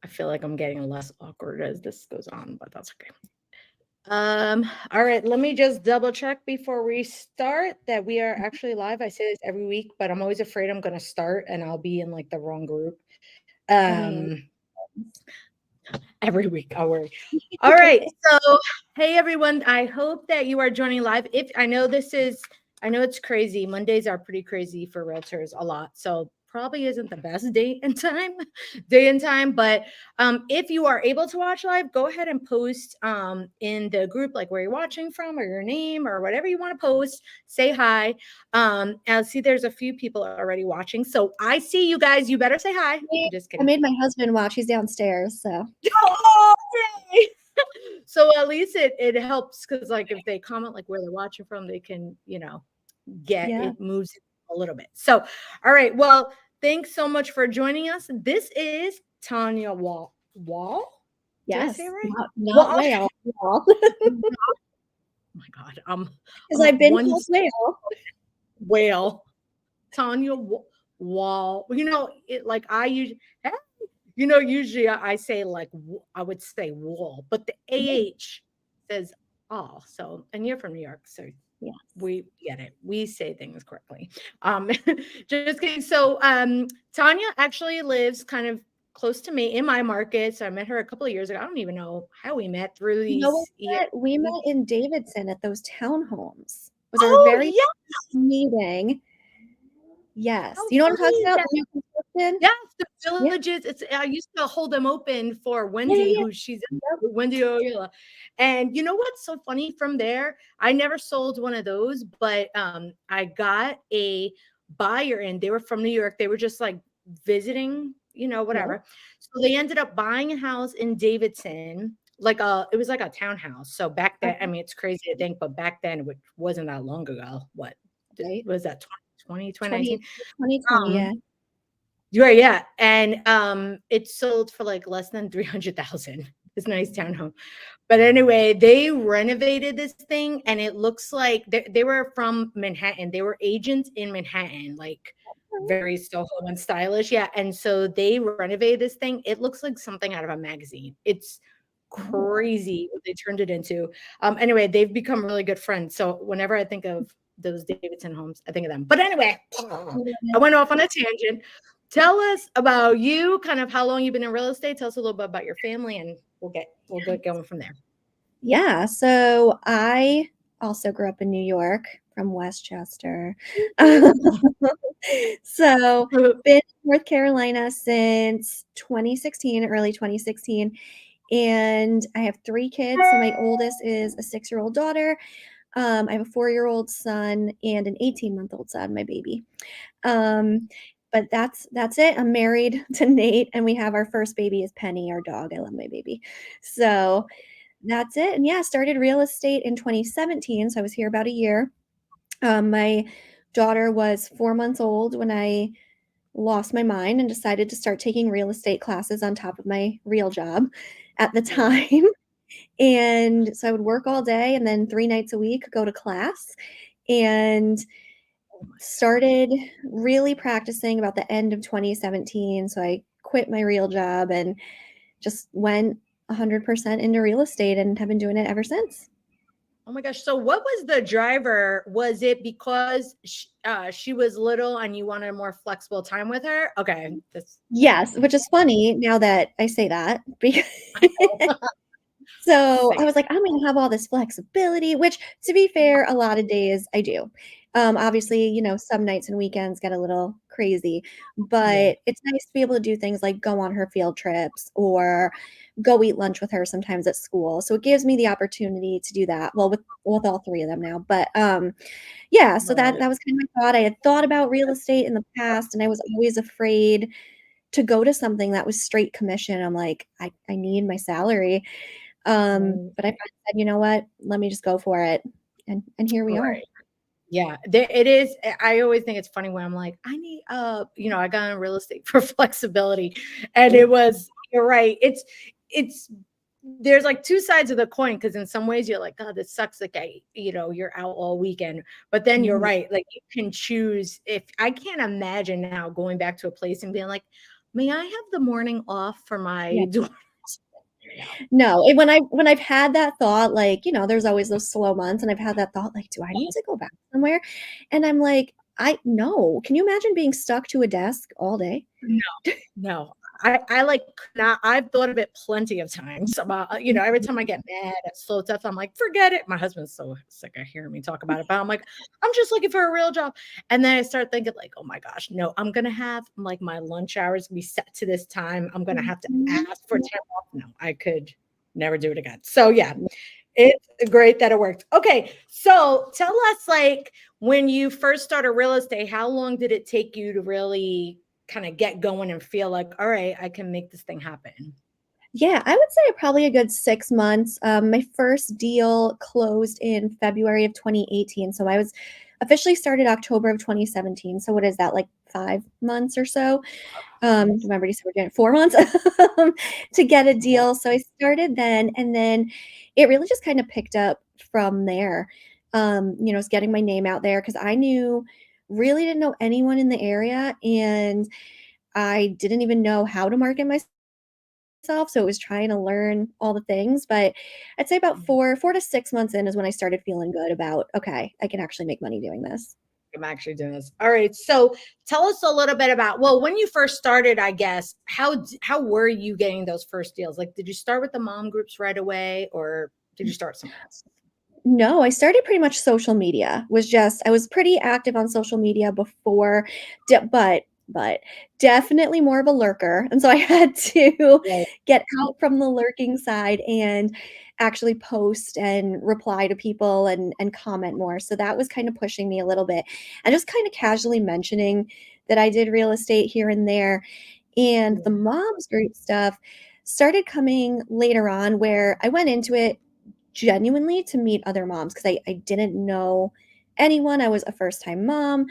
I feel like I'm getting less awkward as this goes on, but that's okay. All right, let me just double check before we start that we are actually live. I say this every week, but I'm always afraid I'm gonna start and I'll be in like the wrong group. I mean, Um, every week, I'll worry. All right, so hey everyone, I hope that you are joining live. If I know I know it's crazy. Mondays are pretty crazy for realtors a lot, so probably isn't the best day and time. But if you are able to watch live, go ahead and post in the group like where you're watching from or your name or whatever you want to post. Say hi. I see there's a few people already watching, so I see you guys. You better say hi. I'm just I kidding. made my husband watch. He's downstairs, so Oh, yay! So at least it helps because like if they comment like where they're watching from, they can get yeah. it moves a little bit. So all right, well, thanks so much for joining us. This is Tania Wall. Did I say it Yes, right? not Wall. whale. Oh my God, Because I'm I've been one called whale. whale. Tanya Wall. It like I usually. Usually I say like I would say wall, but the AH says all. So, and you're from New York, so Yeah. we get it. We say things correctly. Um, just kidding. So, Tanya actually lives kind of close to me in my market. So I met her a couple of years ago. I don't even know how we met through You know what? these years. We met in Davidson at those townhomes. It was our Oh very yeah, first meeting. Yes. how You know what I'm talking funny. about? The new construction? Yes, the Yeah. villages. I used to hold them open for Yeah, Wendy, yeah, who she's yeah. Wendy Oyola. And you know what's so funny from there? I never sold one of those, but I got a buyer in. They were from New York. They were just like visiting, Yep. whatever. So they ended up buying a house in Davidson. It was like a townhouse. So back then, I Okay. mean, it's crazy to think, but back then it wasn't that long ago. What Right. was that? 2020, 20 2019? 2020. Um, Yeah. yeah, and, it sold for, like, less than 300,000, this nice townhome. But anyway, they renovated this thing, and it looks like they were from Manhattan. They were agents in Manhattan, like, very Soho and stylish, yeah, and so they renovated this thing. It looks like something out of a magazine. It's Oh. crazy what they turned it into. Anyway, they've become really good friends, so whenever I think of those Davidson homes, I think of them. But anyway, I went off on a tangent. Tell us about you, kind of how long you've been in real estate. Tell us a little bit about your family, and we'll get going from there. Yeah, so I also grew up in New York from Westchester. So, been in North Carolina since 2016, early 2016, and I have 3 kids. So my oldest is a 6-year-old daughter. I have a 4-year-old son and an 18-month-old son, my baby. Um, but that's it. I'm married to Nate, and we have our first baby is Penny, our dog. I love my baby. So that's it. And yeah, started real estate in 2017. So I was here about a year. My daughter was 4 months old when I lost my mind and decided to start taking real estate classes on top of my real job at the Yeah. time. And so I would work all day and then 3 nights a week go to class. And Oh my started really practicing about the end of 2017. So I quit my real job and just went 100% into real estate and have been doing it ever since. Oh my gosh. So what was the driver? Was it because she was little and you wanted a more flexible time with her? Okay. That's Yes, which is funny now that I say that because I know. so I Say it. was like, I'm gonna have all this flexibility, which to be fair, a lot of days I do. Obviously, some nights and weekends get a little crazy, Yeah. but it's nice to be able to do things like go on her field trips or go eat lunch with her sometimes at school. So it gives me the opportunity to do that. Well, with all 3 of them now. But yeah, so that Right. that was kind of my thought. I had thought about real estate in the past and I was always afraid to go to something that was straight commission. I'm like, I need my salary. Right. But I finally said, "You know what? Let me just go for it." And here we are. Right. Yeah, it is. I always think it's funny when I'm like, I need, I got in real estate for flexibility, and it was. You're right. It's there's like two sides of the coin because in some ways you're like, God, this sucks. Like you're out all weekend, but then you're Mhm. right. Like you can choose. If I can't imagine now going back to a place and being like, may I have the morning off for my Yeah. daughter? No. No, when I've had that thought, like, there's always those slow months, and I've had that thought, like, "Do I need to go back somewhere?" And I'm like, "I no." Can you imagine being stuck to a desk all day? No, no. I like not I've thought of it plenty of times about, every Mhm. time I get mad at slow stuff, I'm like, forget it. My husband's so sick of hearing me talk about it, but I'm like, I'm just looking for a real job. And then I start thinking, like, oh my gosh, no, I'm gonna have like my lunch hours be set to this time. I'm gonna have to Mhm. ask for time off. No, I could never do it again. So yeah, it's great that it worked. Okay, so tell us, like, when you first started real estate, how long did it take you to really kind of get going and feel like, all right, I can make this thing happen? Yeah, I would say probably a good 6 months. My first deal closed in February of 2018, so I was officially started October of 2017. So what is that, like 5 months or so? Yes. November, December, January, 4 months to get a Wow. deal. So I started then, and then it really just kind of picked up from there. It's getting my name out there because I really didn't know anyone in the area, and I didn't even know how to market myself. So it was trying to learn all the things. But I'd say about Mhm. 4 to 6 months in is when I started feeling good about, okay, I can actually make money doing this. I'm actually doing this. All right. So tell us a little bit about, well, when you first started, I guess, how were you getting those first deals? Like, did you start with the mom groups right away, or did you start somewhere else? No, I started pretty much social media. I was pretty active on social media before, but definitely more of a lurker. And so I had to Right. get out from the lurking side and actually post and reply to people and comment more. So that was kind of pushing me a little bit. And just kind of casually mentioning that I did real estate here and there. And the Yeah. moms group stuff started coming later on where I went into it genuinely to meet other moms because I didn't know anyone. I was a first time mom.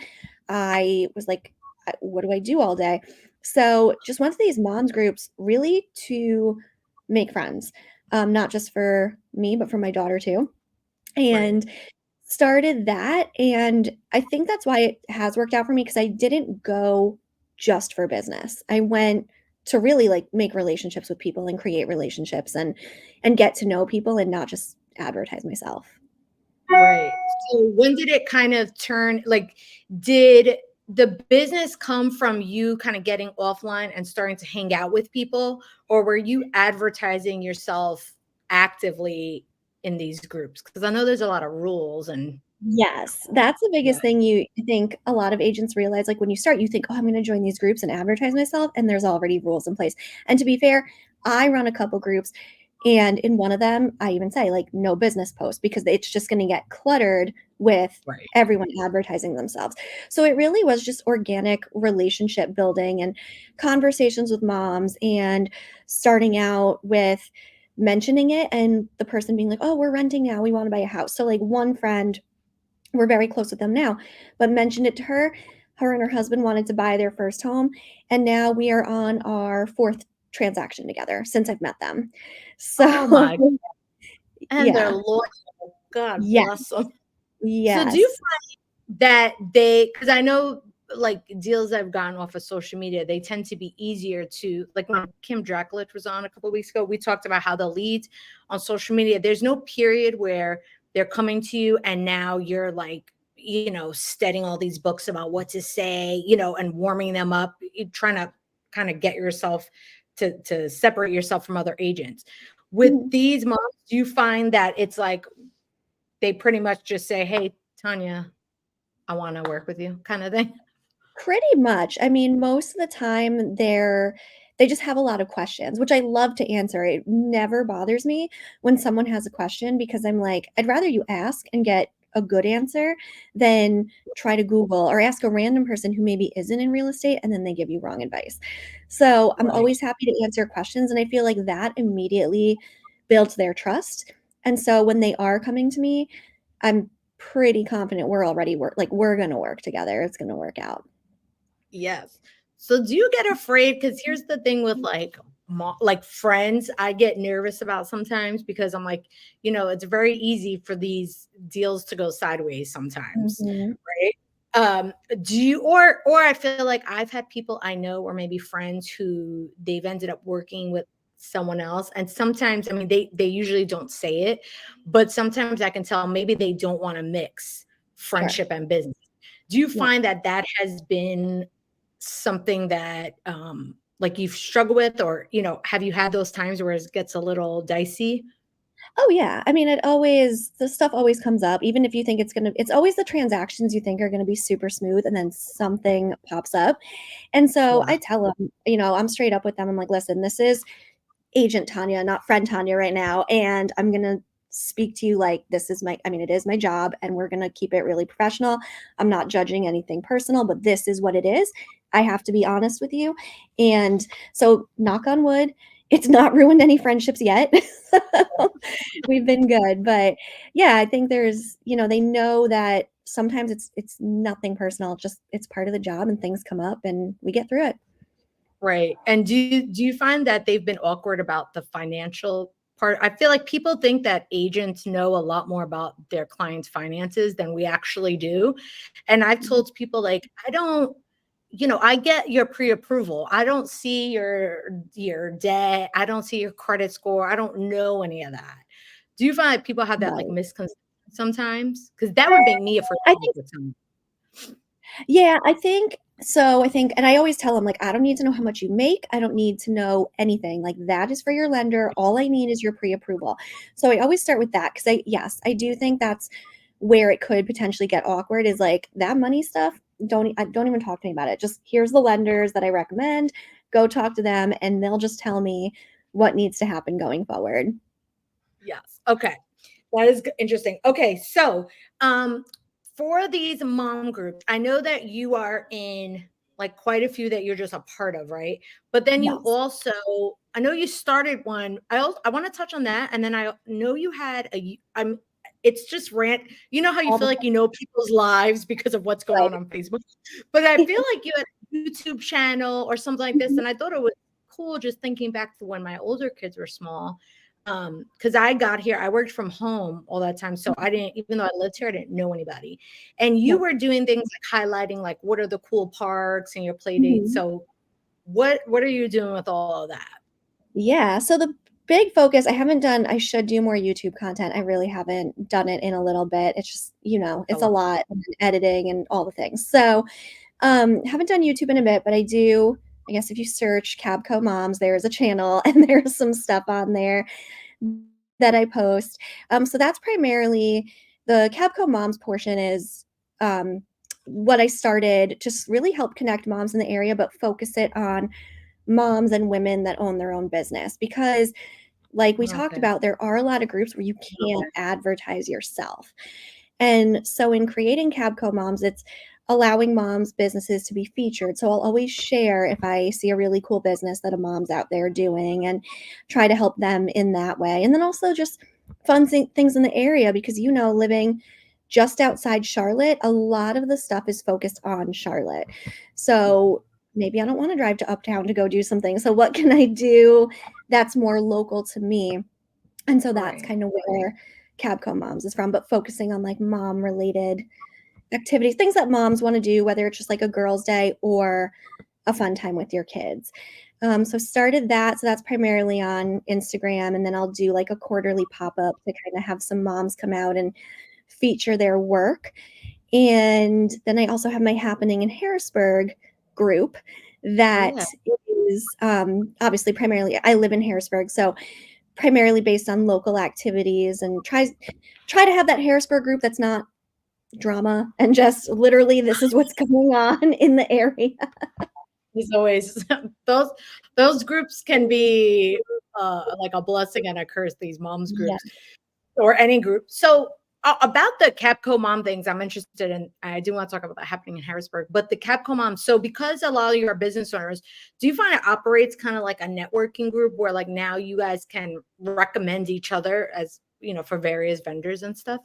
I was like, what do I do all day? So just went to these moms groups really to make friends, not just for me, but for my daughter too. Right. And started that. And I think that's why it has worked out for me because I didn't go just for business. I went to really like make relationships with people and create relationships and get to know people and not just advertise myself. Right. So when did it kind of turn, like, did the business come from you kind of getting offline and starting to hang out with people, or were you advertising yourself actively in these groups? Because I know there's a lot of rules and Yes, that's the yeah, biggest thing you I think a lot of agents realize, like, when you start, you think, "Oh, I'm gonna join these groups and advertise myself," and there's already rules in place, and to be fair, I run a couple groups, and in one of them, I even say, like, "No business post," because it's just gonna get cluttered with right. everyone advertising themselves. So it really was just organic relationship building and conversations with moms and starting out with mentioning it and the person being like, "Oh, we're renting now, we wanna buy a house." So, like, one friend we're very close with them now, but mentioned it to her. Her and her husband wanted to buy their first home, and now we are on our 4th transaction together since I've met them. So, Oh my, and they're yeah. loyal. God Yes. bless them. So do you Yes. that they, because I know, like, deals I've gotten off of social media, they tend to be easier to, like, when Kim Draculich was on a couple of weeks ago, we talked about how the leads on social media, there's no period where they're coming to you and now you're like, studying all these books about what to say, and warming them up, trying to kind of get yourself to separate yourself from other agents. With Mhm. these moms, do you find that it's like they pretty much just say, hey, Tanya, I wanna work with you kind of thing? Pretty much. I mean, most of the time they just have a lot of questions, which I love to answer. It never bothers me when someone has a question because I'm like, I'd rather you ask and get a good answer than try to Google or ask a random person who maybe isn't in real estate and then they give you wrong advice. So I'm Right. always happy to answer questions. And I feel like that immediately builds their trust. And so when they are coming to me, I'm pretty confident we're going to work together. It's going to work out. Yes. So do you get afraid? Because here's the thing with, like, like, friends, I get nervous about sometimes because I'm like, it's very easy for these deals to go sideways sometimes, Mhm. right? Um, do you or I feel like I've had people I know or maybe friends who they've ended up working with someone else, and sometimes I mean they usually don't say it, but sometimes I can tell maybe they don't want to mix Sure. friendship and business. Do you Yeah. find that that has been something that like you've struggled with, or have you had those times where it gets a little dicey? Oh, yeah. I mean, the stuff always comes up, even if you think it's always the transactions you think are gonna be super smooth, and then something pops up. And so Yeah. I tell them, I'm straight up with them. I'm like, listen, this is agent Tania, not friend Tanya right now. And I'm going to speak to you like it is my job, and we're going to keep it really professional. I'm not judging anything personal, but this is what it is. I have to be honest with you. And so, knock on wood, it's not ruined any friendships yet. We've been good. But yeah, I think they know that sometimes it's nothing personal. It's part of the job, and things come up and we get through it. Right. And do you find that they've been awkward about the financial part? I feel like people think that agents know a lot more about their clients' finances than we actually do. And I've told people like, I don't, I get your pre-approval. I don't see your debt. I don't see your credit score. I don't know any of that. Do you find that people have that like Right. misconception sometimes? Because that would make me afraid I to work think with someone. Yeah, I think so. I think, and I always tell them, like, I don't need to know how much you make. I don't need to know anything. Like, that is for your lender. All I need is your pre-approval. So I always start with that because yes, I do think that's where it could potentially get awkward is like that money stuff. Don't even talk to me about it. Just here's the lenders that I recommend. Go talk to them, and they'll just tell me what needs to happen going forward. Yes. Okay. That is interesting. Okay. So, um, for these mom groups, I know that you are in like quite a few that you're just a part of, right? But then you Yes, also, I know you started one. I want to touch on that, and then I know you had a. I'm. It's just rant. You know how you all feel the like you know people's lives because of what's going on Facebook, but I feel like you had a YouTube channel or something like this, time. and I thought it was cool just thinking back to when my older kids were small, because I got here, I worked from home all that time, so I didn't, even though I lived here, I didn't know anybody. And you Yep. were doing things like highlighting like what are the cool parks and your play dates. Mhm. So what are you doing with all of that? Yeah, so the big focus I should do more YouTube content. I really haven't done it in a little bit. It's just, It's a it's a lot. lot and editing and all the things. So, haven't done YouTube in a bit, but I guess if you search Cabco Moms, there is a channel and there's some stuff on there that I post. So that's primarily the Cabco Moms portion is um, what I started, just really help connect moms in the area, but focus it on moms and women that own their own business because like we talked Okay. about there are a lot of groups where you can't advertise yourself, and so in creating Cabco Moms, it's allowing moms businesses to be featured. So I'll always share if I see a really cool business that a mom's out there doing and try to help them in that way, and then also just things in the area because living just outside Charlotte, a lot of the stuff is focused on Charlotte. Yeah. So maybe I don't want to drive to Uptown to go do something. So what can I do that's more local to me? And so that's Right. kind of where Cabco Moms is from, but focusing on like mom related activities, things that moms want to do, whether it's just like a girls' day or a fun time with your kids. So started that. So that's primarily on Instagram. And then I'll do like a quarterly pop up to kind of have some moms come out and feature their work. And then I also have my Happening in Harrisburg group that Yeah. is obviously primarily, I live in Harrisburg. So primarily based on local activities and try to have that Harrisburg group that's not drama and just literally this is what's going on in the area. There's always those those groups can be like a blessing and a curse, these moms Yeah. groups. Or any group. So about the Capco mom things, I'm interested in. I do want to talk about that happening in Harrisburg, but the Capco mom. So because a lot of you are business owners, do you find it operates kind of like a networking group where like now you guys can recommend each other as for various vendors and stuff?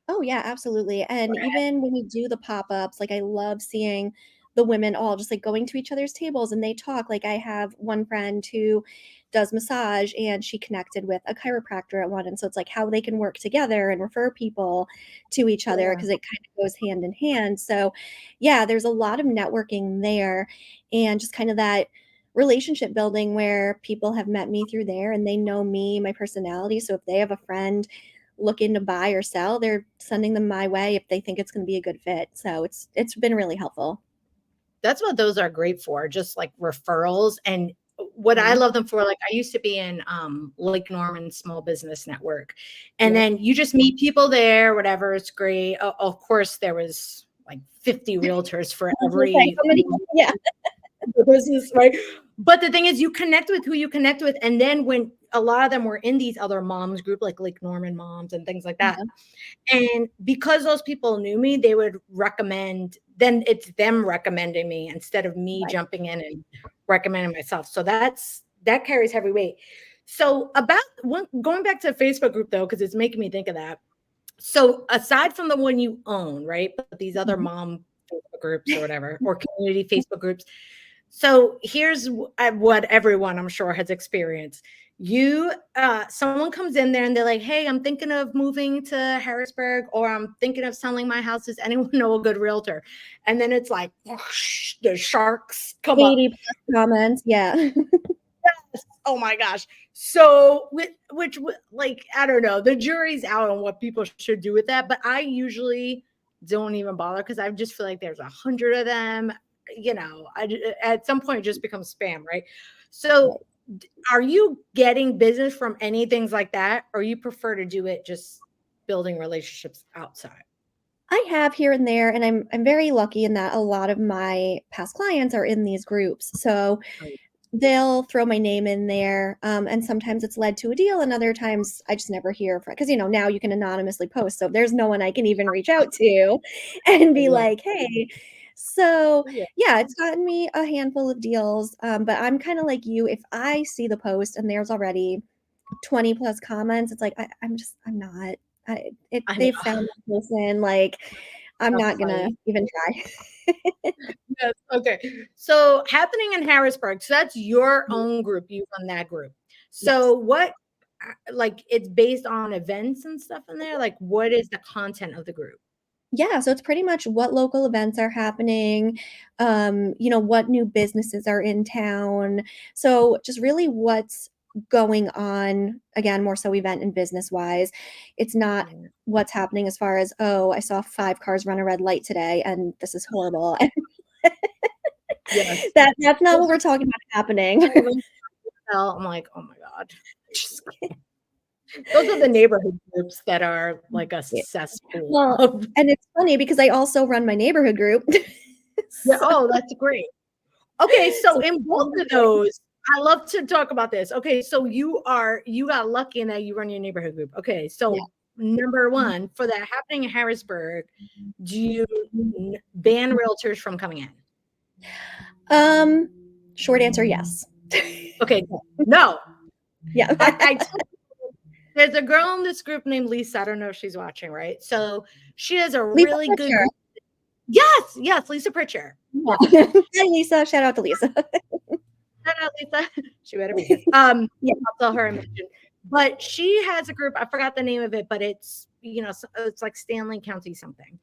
Oh yeah, absolutely. And even when we do the pop-ups, like I love seeing the women all just like going to each other's tables and they talk. Like I have one friend who does massage and she connected with a chiropractor at one. And so it's like how they can work together and refer people to each other Yeah. because it kind of goes hand in hand. So yeah, there's a lot of networking there and just kind of that relationship building where people have met me through there and they know me, my personality. So if they have a friend looking to buy or sell, they're sending them my way if they think it's going to be a good fit. So it's been really helpful. That's what those are great for, just like referrals. And what I Mhm. love them for, like I used to be in Lake Norman Small Business Network. And Yep. then you just meet people there, whatever, it's great. Of course, there was like 50 realtors for I was gonna say, every how many? Yeah. business, right? But the thing is, you connect with who you connect with. And then when a lot of them were in these other moms group, like Lake Norman moms and things like that. Yeah. And because those people knew me, they would recommend, then it's them recommending me instead of me Right. jumping in and recommending myself. So that carries heavy weight. So about going back to the Facebook group though, because it's making me think of that. So aside from the one you own, right? But these other Mhm. mom Facebook groups or whatever, or community Facebook groups. So here's what everyone I'm sure has experienced. Someone comes in there and they're like, hey, I'm thinking of moving to Harrisburg, or I'm thinking of selling my house. Does anyone know a good realtor? And then it's like whoosh, the sharks come up. 80 plus comments. Yeah. Oh my gosh. So which like I don't know, the jury's out on what people should do with that, but I usually don't even bother because I just feel like there's 100 of them. At some point it just becomes spam, right? So Right. are you getting business from any things like that, or you prefer to do it just building relationships outside? I have here and there, and I'm very lucky in that a lot of my past clients are in these groups. So Right. they'll throw my name in there, and sometimes it's led to a deal, and other times I just never hear from because now you can anonymously post, so there's no one I can even reach out to and be Yeah. like, "Hey." So, Yeah. yeah, it's gotten me a handful of deals, but I'm kinda like you, if I see the post and there's already 20 plus comments, it's like, I'm not I know. they've found that person, like, I'm That's not gonna funny. even try. Yes. Okay. So happening in Harrisburg. So that's your own group. You run that group. So Yes. what, like, it's based on events and stuff in there? Like, what is the content of the group? Yeah, so it's pretty much what local events are happening, what new businesses are in town. So just really what's going on, again, more so event and business wise. It's not Yeah. what's happening as far as, oh, I saw 5 cars run a red light today and this is horrible. Yes. That's not what Those we're are talking about happening. all the I'm like, oh my God. Just- Those are the neighborhood groups that are like a Yeah. cesspool Well, of, and it's funny because I also run my neighborhood group. yeah. So Oh, that's great. Okay, so so in both of those, I love to talk about this. Okay, so you got lucky in that you run your neighborhood group. Okay, yeah. so number one, for that happening in Harrisburg, do you ban realtors from coming in? Um, Short answer, yes. Okay, no. Yeah. I tell you, there's a girl in this group named Lisa. I don't know if she's watching, right? So she has a Lisa really good Pritchard. group. Yes, yes, Lisa Pritchard. Yeah. Yes. Hi, Lisa. Shout out to Lisa. Shout out, Lisa. She better be here. Yeah. I'll tell her I mentioned. But she has a group. I forgot the name of it, but it's like Stanley County something.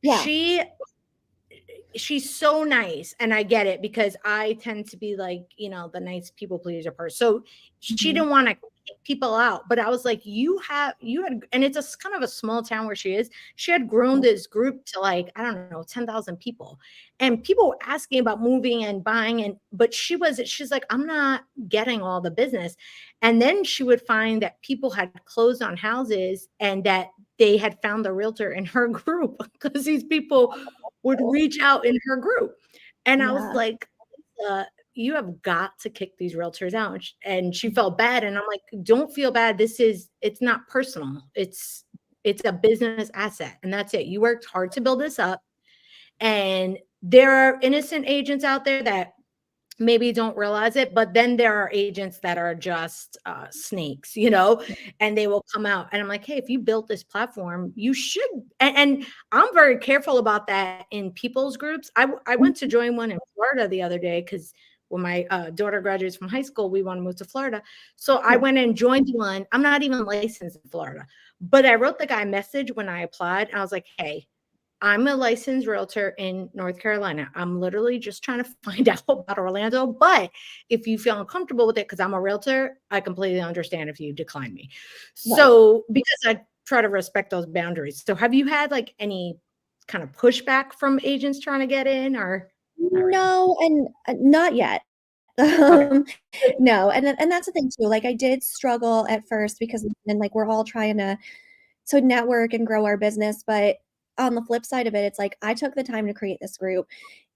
Yeah. She she's so nice, and I get it because I tend to be like, the nice people pleaser person. So she Mhm. didn't want to kick people out, but I was like, you had, and it's a kind of a small town where she is. She had grown Yeah. this group to like, I don't know, 10,000 people, and people were asking about moving and buying, but she's like, I'm not getting all the business. And then she would find that people had closed on houses and that they had found the realtor in her group because these people would reach out in her group. And I was Yeah. like, uh, you have got to kick these realtors out. And she felt bad. And I'm like, don't feel bad. It's not personal. It's a business asset. And that's it. You worked hard to build this up. And there are innocent agents out there that maybe don't realize it, but then there are agents that are just snakes, and they will come out and I'm like, hey, if you built this platform, you should. And I'm very careful about that in people's groups. I went to join one in Florida the other day because when my daughter graduates from high school, we want to move to Florida. So I Yeah. went and joined one. I'm not even licensed in Florida, but I wrote the guy a message when I applied and I was like, hey, I'm a licensed realtor in North Carolina. I'm literally just trying to find out about Orlando. But if you feel uncomfortable with it, because I'm a realtor, I completely understand if you decline me. Right. So, because I try to respect those boundaries. So, have you had like any kind of pushback from agents trying to get in or not really? No, and not yet. Okay. Um, no, and that's the thing too. Like I did struggle at first because then like we're all trying to network and grow our business, but on the flip side of it, it's like I took the time to create this group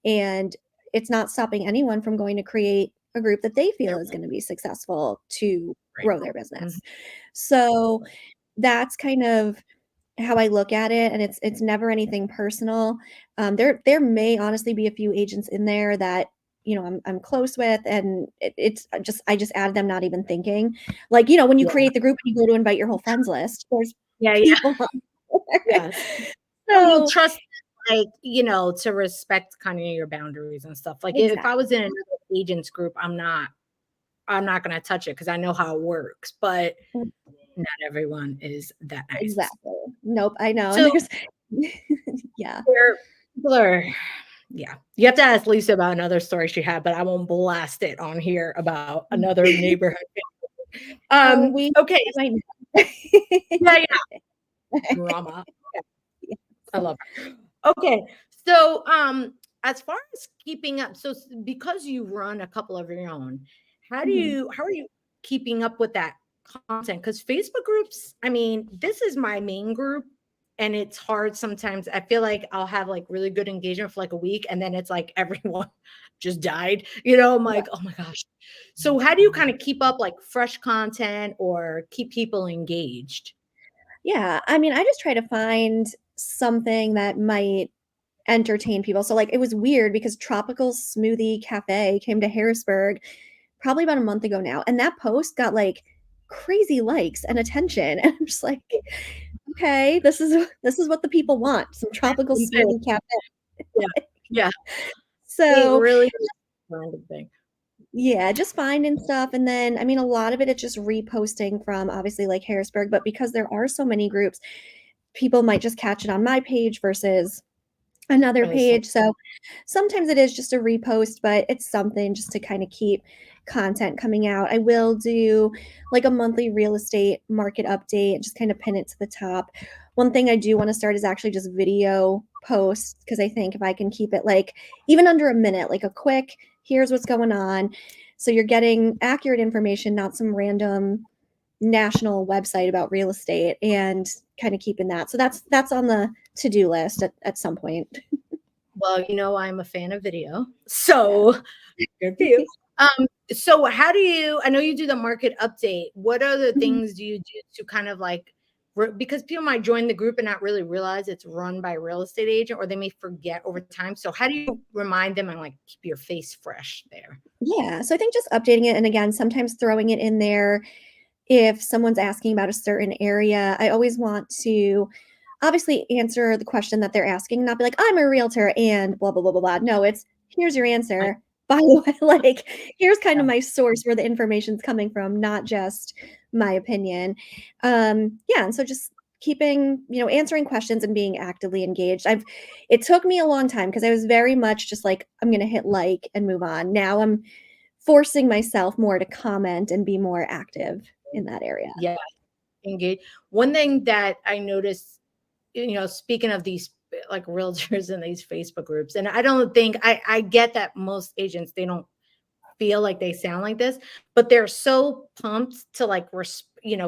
and it's not stopping anyone from going to create a group that they feel They're is going to be successful to right. grow their Mhm. business. So that's kind of how I look at it, and it's never anything personal. There may honestly be a few agents in there that I'm close with, and it's I just added them not even thinking. Like when you Yeah. create the group and you go to invite your whole friends list, there's Yeah. Yeah. people on there. Yes. Well, you So trust, like, to respect kind of your boundaries and stuff. Like if I exactly, was in another agent's group, I'm not gonna touch it because I know how it works, but not everyone is that nice. exactly. Nope, I know. And So there's yeah. people are yeah. You have to ask Lisa about another story she had, but I won't blast it on here about another neighborhood. Oh, we Okay. I might Yeah, yeah. Drama. Yeah, I love her. Okay. So, as far as keeping up, so because you run a couple of your own, Mhm. how are you keeping up with that content? Because Facebook groups, I mean, this is my main group, and it's hard sometimes. I feel like I'll have like really good engagement for like a week, and then it's like everyone just died. I'm Right. like, oh my gosh. So, how do you kind of keep up like fresh content or keep people engaged? Yeah, I mean, I just try to find something that might entertain people. So, like, it was weird because Tropical Smoothie Cafe came to Harrisburg probably about a month ago now, and that post got, like, crazy likes and attention, and I'm just like, "Okay, this is what the people want, some tropical Insane. smoothie cafe." Yeah. Yeah. It So, really is a random thing. yeah, just finding stuff, and then, I mean, a lot of it's just reposting from, obviously, like, Harrisburg, but because there are so many groups, people might just catch it on my page versus another Really so page. So sometimes it is just a repost, but it's something just to kind of keep content coming out. I will do like a monthly real estate market update and just kind of pin it to the top. One thing I do want to start is actually just video posts because I think if I can keep it like even under a minute, like a quick, here's what's going on. So you're getting accurate information, not some random national website about real estate and kind of keeping that. So that's on the to-do list at some point. well, I'm a fan of video, Yeah. so good for you. So how do you I know you do the market update. What other Mhm. things do you do to kind of like because people might join the group and not really realize it's run by a real estate agent, or they may forget over time. So how do you remind them and like keep your face fresh there? Yeah, so I think just updating it and again, sometimes throwing it in there if someone's asking about a certain area. I always want to obviously answer the question that they're asking, not be like, "I'm a realtor and blah, blah, blah, blah, blah." No, it's, "Here's your Like, answer. By the way," like, here's kind yeah, of my source where the information's coming from, not just my opinion. Yeah, and so just keeping, answering questions and being actively engaged. It took me a long time because I was very much just like, "I'm gonna hit like and move on." Now I'm forcing myself more to comment and be more active in that area. yeah, engage. One thing that I noticed, speaking of these like realtors in these Facebook groups, and I don't think I get that most agents they don't feel like they sound like this, but they're so pumped to like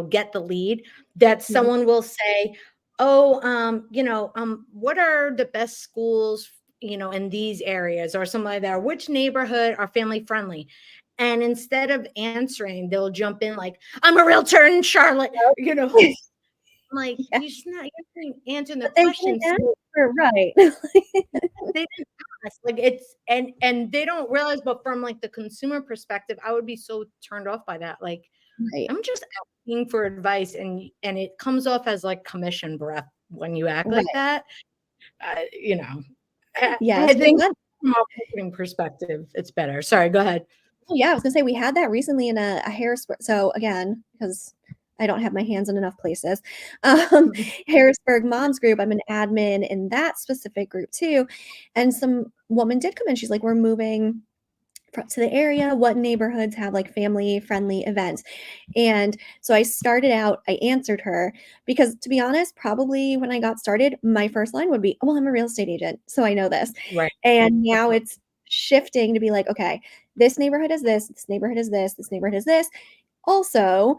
get the lead that Mhm. someone will say, "Oh, what are the best schools, in these areas or something like that? Or which neighborhood are family friendly?" And instead of answering, they'll jump in like, "I'm a realtor in Charlotte," I'm like, Yeah, you're just not answering the but they didn't questions. ask. Right. They didn't ask. Like it's and they don't realize, but from like the consumer perspective, I would be so turned off by that. Like Right. I'm just asking for advice, and it comes off as like commission breath when you act like Right. that. You know, Yes. I We think had from a marketing perspective, it's better. Sorry, go ahead. Oh, yeah, I was gonna say we had that recently in a Harrisburg. So again, because I don't have my hands in enough places, um, Harrisburg Moms Group. I'm an admin in that specific group too, and some woman did come in. She's like, "We're moving to the area. What neighborhoods have like family friendly events?" And so I started out. I answered her because, to be honest, probably when I got started, my first line would be, "Well, I'm a real estate agent, so I know this." Right. And now it's shifting to be like, okay, this neighborhood is this neighborhood is this neighborhood is this. Also,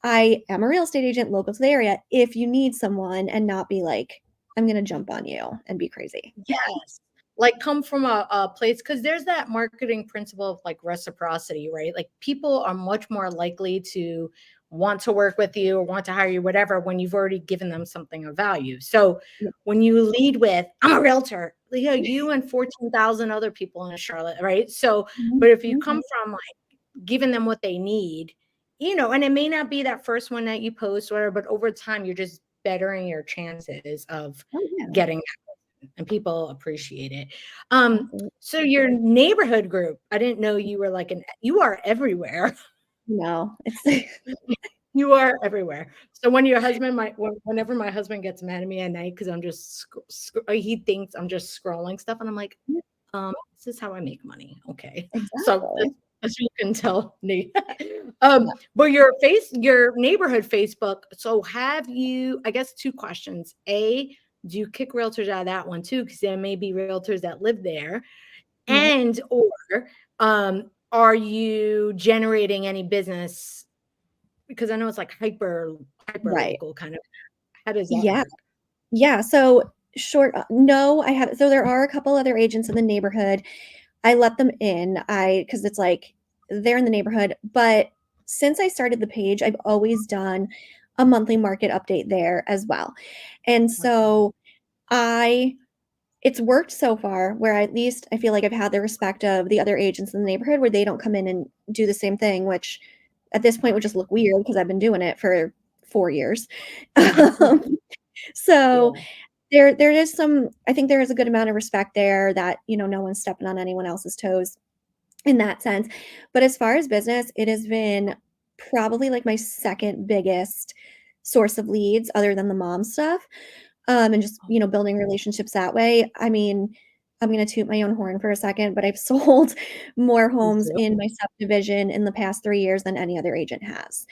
I am a real estate agent local to the area. If you need someone and not be like, I'm going to jump on you and be crazy. Yes. Like come from a place because there's that marketing principle of like reciprocity, right? Like people are much more likely to want to work with you or want to hire you, whatever, when you've already given them something of value. So Yeah. when you lead with, I'm a realtor, you know, you and 14,000 other people in Charlotte, right? So, Mhm, but if you come mhm. from like giving them what they need, you know, and it may not be that first one that you post, whatever, but over time, you're just bettering your chances of Oh, yeah, getting and people appreciate it. absolutely. So your neighborhood group, I didn't know you were like you are everywhere. No, it's You are everywhere. So when your husband whenever my husband gets mad at me at night because I'm just he thinks I'm just scrolling stuff, and I'm like, this is how I make money. Okay, so exactly. as you can tell, Nate. Yeah. But your neighborhood Facebook. So have you? I guess two questions. A, do you kick realtors out of that one too? Because there may be realtors that live there, Yep. and or are you generating any business? Because I know it's like hyper Right. local kind of. How does that Yeah. work? Yeah. So short, no, I have. So there are a couple other agents in the neighborhood. I let them in. Because it's like they're in the neighborhood. But since I started the page, I've always done a monthly market update there as well. And Okay. so I it's worked so far where at least I feel like I've had the respect of the other agents in the neighborhood where they don't come in and do the same thing, which at this point would just look weird because I've been doing it for 4 years. Um, so Yeah. there is some I think there is a good amount of respect there that, no one's stepping on anyone else's toes in that sense. But as far as business, it has been probably like my second biggest source of leads other than the mom stuff. And just, building relationships that way. I mean, I'm gonna toot my own horn for a second, but I've sold more Me homes too. in my subdivision in the past 3 years than any other agent has.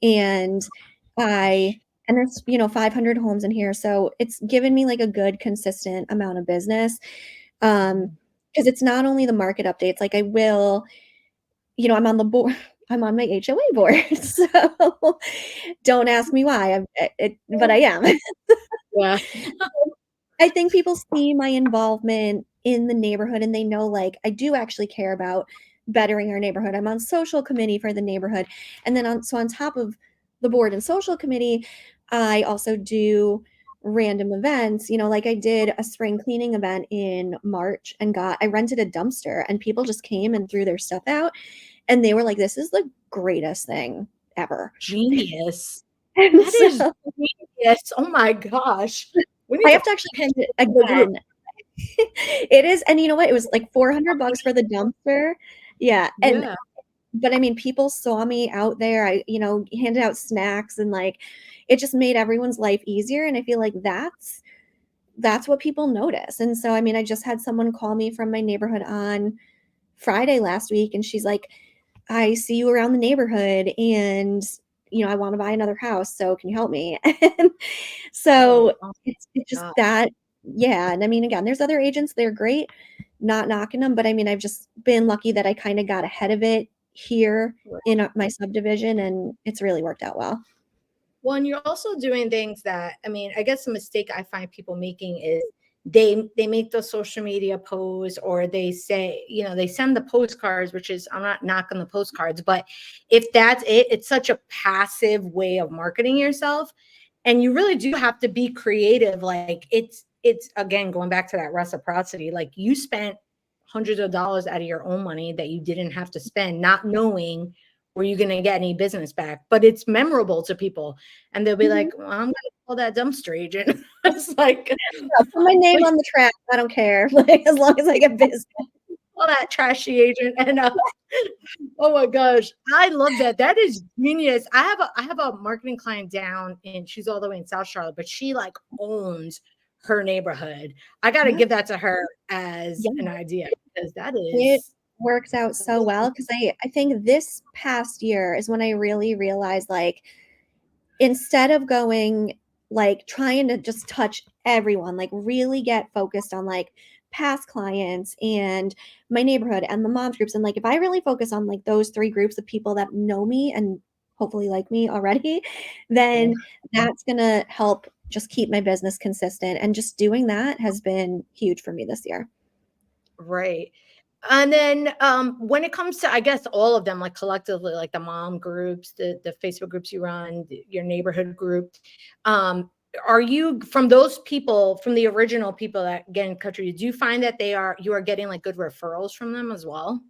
And I and there's, 500 homes in here, so it's given me, like, a good consistent amount of business, Mhm. because it's not only the market updates, like, I will I'm on the board I'm on my HOA board, so don't ask me why, but I am. Yeah. I think people see my involvement in the neighborhood and they know, like, I do actually care about bettering our neighborhood. I'm on social committee for the neighborhood. And then on top of the board and social committee, I also do random events. Like I did a spring cleaning event in March and I rented a dumpster and people just came and threw their stuff out and they were like, this is the greatest thing ever. Genius. And That is so genius. Oh my gosh. We I need to have to actually pin post it the group. again. It is, and you know what? It was like 400 bucks for the dumpster. Yeah, Yeah. but I mean, people saw me out there. I, handed out snacks and like it just made everyone's life easier. And I feel like that's what people notice. And so I mean, I just had someone call me from my neighborhood on Friday last week and she's like, I see you around the neighborhood and I want to buy another house. So can you help me? And so Oh it's just my that, yeah. And I mean, again, there's other agents, they're great, not knocking them, but I mean, I've just been lucky that I kind of got ahead of it here gosh. in my subdivision and it's really worked out well. Well, and you're also doing things that, I mean, I guess the mistake I find people making is they make the social media posts or they say, you know, they send the postcards, which is I'm not knocking the postcards, but if that's it, it's such a passive way of marketing yourself. And you really do have to be creative. Like it's again going back to that reciprocity. Like you spent hundreds of dollars out of your own money that you didn't have to spend, not knowing were you going to get any business back. But it's memorable to people, and they'll be Mhm. like, "Well, I'm going to call that dumpster agent." It's like, Yeah, put my name on the track. I don't care. Like as long as I get business. call that trashy agent, and oh my gosh, I love that. That is genius. I have a marketing client down, and she's all the way in South Charlotte, but she like owns her neighborhood. I got to Yeah. give that to her as an Yeah. idea because that It is works out so well because I think this past year is when I really realized like instead of going like trying to just touch everyone, like really get focused on like past clients and my neighborhood and the moms groups. And like if I really focus on like those three groups of people that know me and hopefully like me already, then that's gonna help just keep my business consistent. And just doing that has been huge for me this year. right. And then when it comes to, I guess, all of them, like collectively, like the mom groups, the Facebook groups you run, your neighborhood group, um, are you from those people, from the original people that get in touch with you, do you find that you are getting like good referrals from them as well?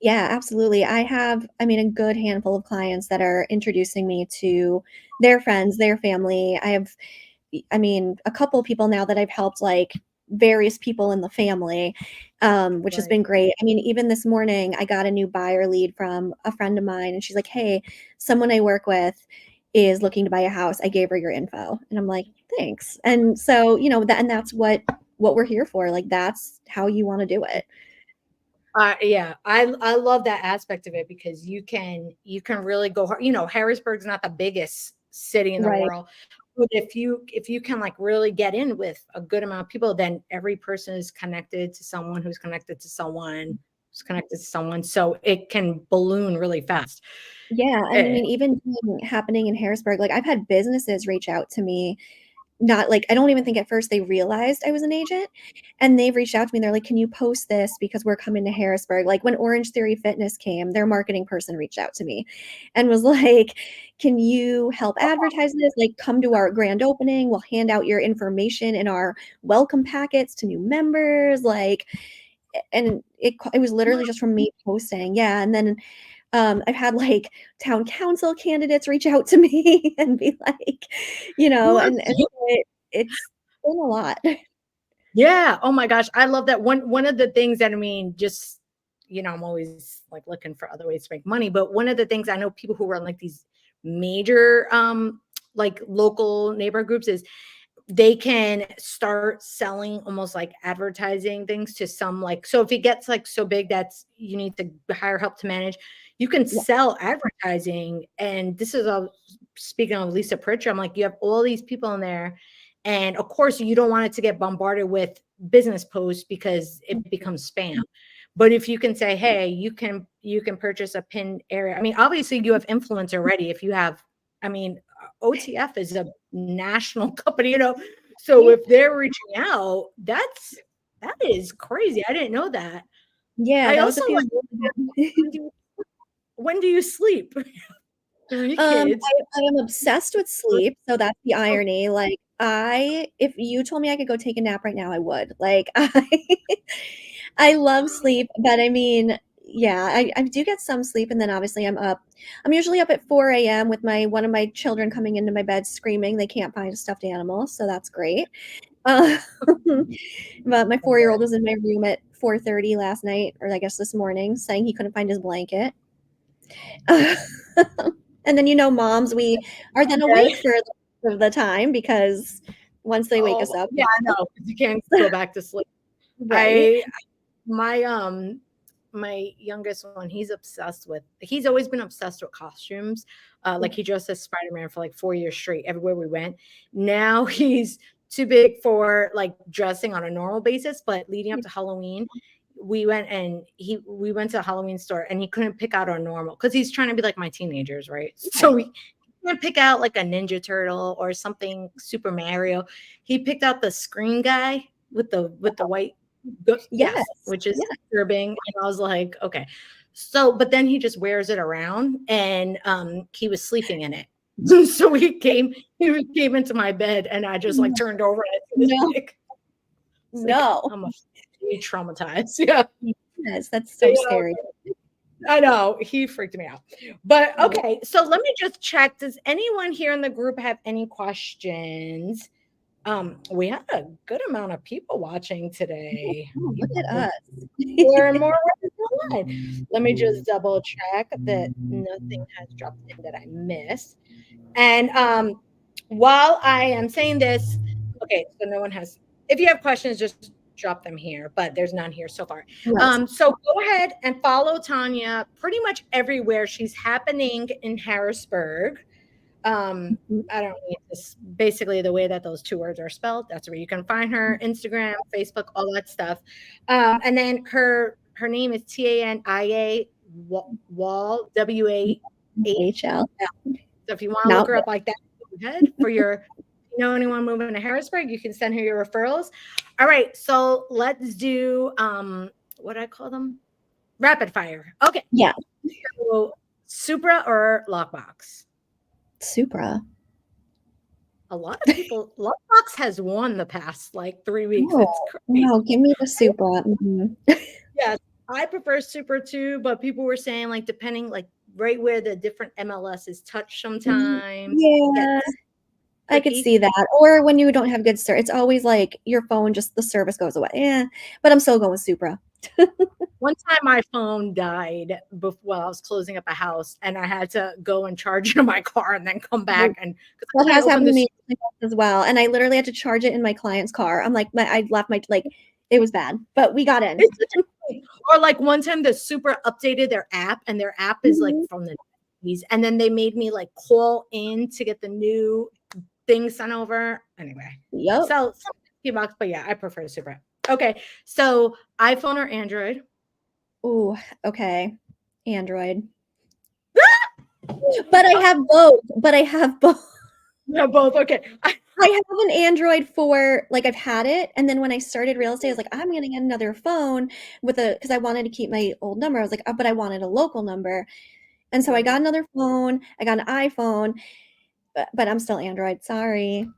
Yeah, absolutely. I have, I mean, a good handful of clients that are introducing me to their friends, their family. I have, I mean, a couple people now that I've helped, like various people in the family, which has Right. been great. I mean, even this morning, I got a new buyer lead from a friend of mine, and she's like, "Hey, someone I work with is looking to buy a house. I gave her your info," and I'm like, "Thanks." And so, that, and that's what we're here for. Like, that's how you want to do it, Yeah, I love that aspect of it because you can really go hard. Harrisburg's not the biggest city in the right? world, but if you can like really get in with a good amount of people, then every person is connected to someone who's connected to someone who's connected to someone, so it can balloon really fast. Yeah, and I Eh, mean, even happening in Harrisburg, like I've had businesses reach out to me. Not like I don't even think at first they realized I was an agent, and they've reached out to me. They're like, "Can you post this because we're coming to Harrisburg?" Like when Orange Theory Fitness came, their marketing person reached out to me and was like, "Can you help advertise this? Like come to our grand opening. We'll hand out your information in our welcome packets to new members." Like and it was literally just from me posting. Yeah, and then I've had like town council candidates reach out to me and be like, what? and it's been a lot. Yeah. Oh my gosh. I love that. One of the things that I mean, just I'm always like looking for other ways to make money. But one of the things I know people who run like these major like local neighbor groups is they can start selling almost like advertising things to some like so if it gets like so big that's you need to hire help to manage, you can Yeah, sell advertising. And this is all speaking of Lisa Pritchard, I'm like, you have all these people in there, and of course you don't want it to get bombarded with business posts because it becomes spam. But if you can say, hey, you can purchase a pin area, I mean, obviously you have influence already. If you have, I mean, OTF is a national company, so yeah, if they're reaching out, that is crazy. I didn't know that. yeah, I that was a also few like, years ago. when do you, when do you sleep? Three Um, kids. I am obsessed with sleep, so that's the irony. Like, if you told me I could go take a nap right now, I would. Like, I love sleep, but I mean, yeah, I do get some sleep, and then obviously I'm up. I'm usually up at 4 a.m. with one of my children coming into my bed screaming they can't find a stuffed animal, so that's great. Um, but my 4-year-old was in my room at 4:30 last night, or I guess this morning, saying he couldn't find his blanket. And then, moms, we are then Yeah. awake for the time because once they wake us Oh up, yeah, I know, 'cause you can't go back to sleep. right? I my youngest one, he's always been obsessed with costumes. Like he dressed as Spider-Man for like 4 years straight everywhere we went. Now he's too big for like dressing on a normal basis, but leading up to Halloween, we went to a Halloween store and he couldn't pick out our normal because he's trying to be like my teenagers, right? Right. So he couldn't pick out like a Ninja Turtle or something Super Mario. He picked out the Scream guy with the white. Yes, Yes. which is Yeah. disturbing, and I was like, "Okay." So, but then he just wears it around, and, he was sleeping in it. So he came into my bed, and I just, like, turned over, and I see this No. big. It's like No. I'm traumatized. Yeah. Yes, that's so They, scary. I know he freaked me out. But Oh, okay, so let me just check. Does anyone here in the group have any questions? We had a good amount of people watching today. look at More us. and more online. Let me just double check that nothing has dropped in that I missed. And while I am saying this, okay, so no one has. If you have questions, just drop them here, but there's none here so far. Yes. So go ahead and follow Tanya pretty much everywhere. She's happening in Harrisburg. Mhm. I don't need this. Basically, the way that those two words are spelled, that's where you can find her. Instagram, Facebook, all that stuff. And then her name is Tania Wall WAH. HL. So if you want to look No. her up like that, go ahead for your, anyone moving to Harrisburg, you can send her your referrals. All right, so let's do what do I call them? Rapid fire. Okay. Yeah. So Supra or Lockbox? Supra. A lot of people, Lockbox has won the past like 3 weeks. Oh, It's crazy. no, give me the Supra. Mhm. Yes, I prefer Supra too, but people were saying like depending like right where the different MLSs touch sometimes it Yeah, gets I could tricky. see that. Or when you don't have good service, it's always like your phone just the service goes away. Yeah, but I'm still going with Supra. One time my phone died while I was closing up a house and I had to go and charge it in my car and then come back and because That I has can't open happened to this. me as well, and I literally had to charge it in my client's car. I'm like, I left my like, it was bad, but we got in. Or like one time the Super updated their app and their app is like Mhm. from the 90s and then they made me like call in to get the new thing sent over. Anyway, Yep. so some $50, but yeah, I prefer Super. Okay, so iPhone or Android? Ooh, okay. Android. But I have both. But I have both. Yeah, both. Okay. I have an Android for like I've had it, and then when I started real estate, I was like, I'm gonna get another phone with a because I wanted to keep my old number. I was like, but I wanted a local number, and so I got another phone. I got an iPhone, but I'm still Android. Sorry.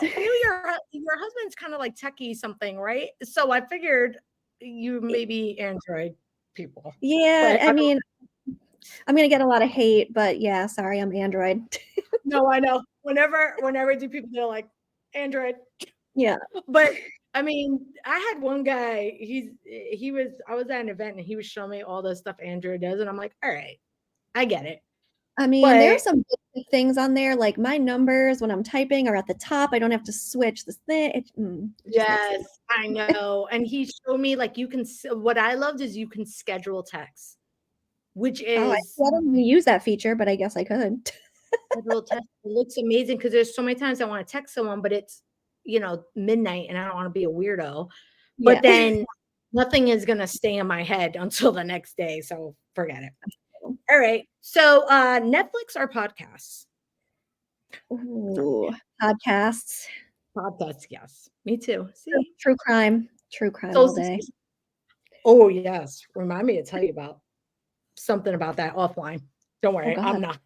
I knew your husband's kind of like techie something, right? So I figured you maybe Android people, Yeah, but I I don't mean, I'm gonna get a lot of hate, but yeah, sorry, I'm Android. know. I know. Whenever do people they're like Android, Yeah. but I mean, I had one guy. I was at an event and he was showing me all the stuff Android does, and I'm like, all right, I get it, I mean, there are but some basic things on there, like my numbers when I'm typing are at the top. I don't have to switch this thing. It just makes yes, sense. I know. And he showed me like what I loved is you can schedule text, which Oh, is I don't use that feature, but I guess I could. schedule text. It looks amazing because there's so many times I want to text someone, but it's midnight and I don't want to be a weirdo. But Yeah. then nothing is gonna stay in my head until the next day. So forget it. All right. So Netflix or podcasts? Ooh, podcasts. Podcasts, yes. Me too. True, See? true crime. True crime So all day. oh yes. Remind me to tell you about something about that offline. Don't Oh worry. God. I'm not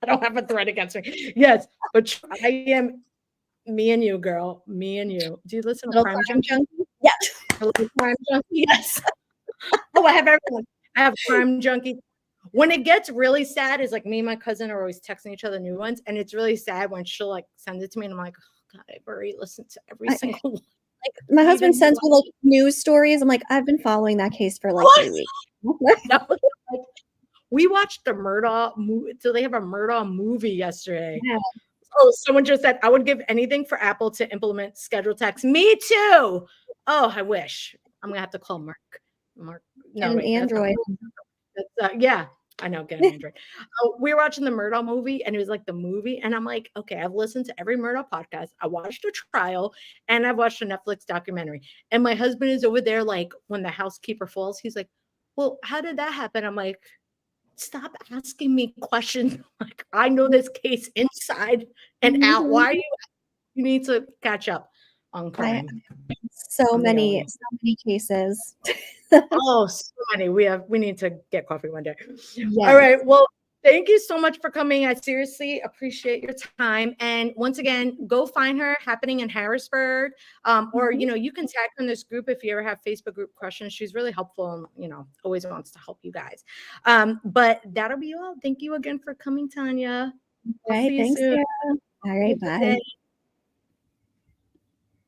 I don't have a threat against me. Yes, but I am me and you, girl. Me and you. Do you listen to Little Crime crime Junkie? junkie. Yeah. Hello, Crime Junkie? Yes. Oh, I have everyone. I have Crime Junkie. When it gets really sad, is like me and my cousin are always texting each other new ones, and it's really sad when she'll like send it to me, and I'm like, oh God, I've already listened to every I, single one. my I need a husband new sends one. me like news stories. I'm like, I've been following that case for like What? 3 weeks. No, like, we watched the Murdaugh movie. So they have a Murdaugh movie yesterday. Yeah. Oh, someone just said, I would give anything for Apple to implement schedule text. Me too. Oh, I wish. I'm gonna have to call Mark. Mark. Get No, an wait, that's not Android. Mark. That's yeah. I know, get an Android. We were watching the Murdaugh movie, and it was like the movie, and I'm like, okay, I've listened to every Murdaugh podcast. I watched a trial, and I've watched a Netflix documentary. And my husband is over there, like when the housekeeper falls, he's like, "Well, how did that happen?" I'm like, "Stop asking me questions. Like I know this case inside and out. Mhm. Why are you need to catch up on I crime?" so I'm the many, only. so many cases. Oh, so many. We need to get coffee one day. All Yes. right. Well. Thank you so much for coming. I seriously appreciate your time. And once again, go find her, happening in Harrisburg. Or, Mhm. you can tag her in this group if you ever have Facebook group questions. She's really helpful and, always wants to help you guys. But that'll be all. Thank you again for coming, Tanya. I'll Okay, see you thanks, soon. Sarah. All Have right, a good bye. day.